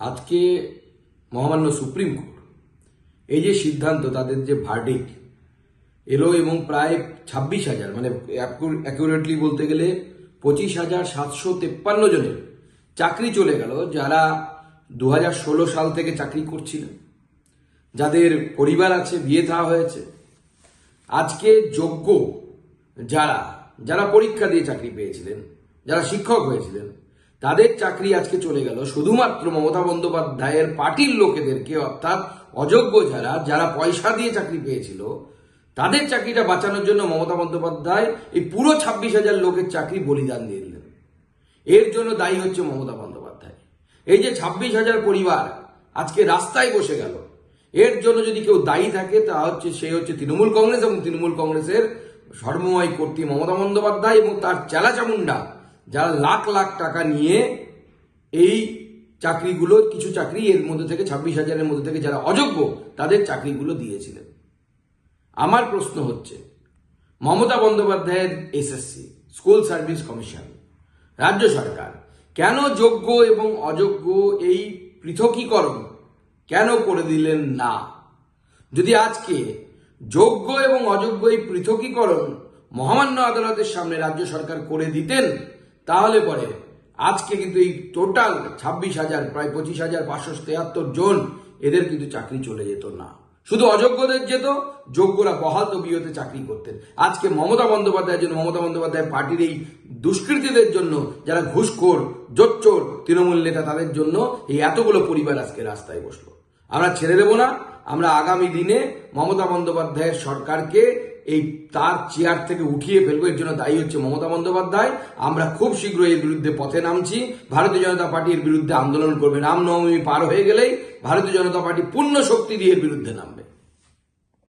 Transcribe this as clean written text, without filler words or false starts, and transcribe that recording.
আজকে মহামান্য supreme court এই যে সিদ্ধান্ত, তাদের যে ভার্ডিক্ট এলো এবং প্রায় 26,000 মানে অ্যাকুরেটলি বলতে গেলে 25,753 জনের চাকরি চলে গেল, যারা 2016 সাল থেকে চাকরি করছিলেন, যাদের পরিবার আছে, বিয়ে থা হয়েছে। আজকে যোগ্য যারা যারা পরীক্ষা দিয়ে চাকরি পেয়েছিলেন, যারা শিক্ষক হয়েছিলেন, তাদের চাকরি আজকে চলে গেল শুধুমাত্র মমতা বন্দ্যোপাধ্যায়ের পার্টির লোকেদেরকে, অর্থাৎ অযোগ্য যারা যারা পয়সা দিয়ে চাকরি পেয়েছিল, তাদের চাকরিটা বাঁচানোর জন্য মমতা বন্দ্যোপাধ্যায় এই পুরো 26,000 লোকের চাকরি বলিদান দিয়ে দিলেন। এর জন্য দায়ী হচ্ছে মমতা বন্দ্যোপাধ্যায়। এই যে 26,000 পরিবার আজকে রাস্তায় বসে গেল, এর জন্য যদি কেউ দায়ী থাকে তা হচ্ছে সে হচ্ছে তৃণমূল কংগ্রেস এবং তৃণমূল কংগ্রেসের সর্বময় কর্ত্রী মমতা বন্দ্যোপাধ্যায় এবং তার চেলাচামুন্ডা, যারা লাখ লাখ টাকা নিয়ে এই চাকরিগুলো, কিছু চাকরি এর মধ্যে থেকে 26,000-এর মধ্যে থেকে যারা অযোগ্য তাদের চাকরিগুলো দিয়েছিলেন। আমার প্রশ্ন হচ্ছে, মমতা বন্দ্যোপাধ্যায়ের এসএসসি স্কুল সার্ভিস কমিশন, রাজ্য সরকার কেন যোগ্য এবং অযোগ্য এই পৃথকীকরণ কেন করে দিলেন না? যদি আজকে যোগ্য এবং অযোগ্য এই পৃথকীকরণ মহামান্য আদালতের সামনে রাজ্য সরকার করে দিতেন, তাহলে পরে আজকে কিন্তু এই টোটাল 26,000 প্রায় 25,573 জন এদের কিন্তু চাকরি চলে যেত না। শুধু অযোগ্যদের যেত, যোগ্যরা বহাল তবিয়তে চাকরি করতেন। আজকে মমতা বন্দ্যোপাধ্যায়ের জন্য, মমতা বন্দ্যোপাধ্যায় পার্টির এই দুষ্কৃতীদের জন্য, যারা ঘুষখোর জোচ্চোর তৃণমূল নেতা, তাদের জন্য এই এতগুলো পরিবার আজকে রাস্তায় বসলো। আমরা ছেড়ে দেব না। আমরা আগামী দিনে মমতা বন্দ্যোপাধ্যায়ের সরকারকে এই তার চেয়ার থেকে উঠিয়ে ফেলবো। এর জন্য দায়ী হচ্ছে মমতা বন্দ্যোপাধ্যায়। আমরা খুব শীঘ্রই এর বিরুদ্ধে পথে নামছি। ভারতীয় জনতা পার্টি এর বিরুদ্ধে আন্দোলন করবে। রামনবমী পার হয়ে গেলেই ভারতীয় জনতা পার্টি পূর্ণ শক্তি দিয়ে এর বিরুদ্ধে নামবে।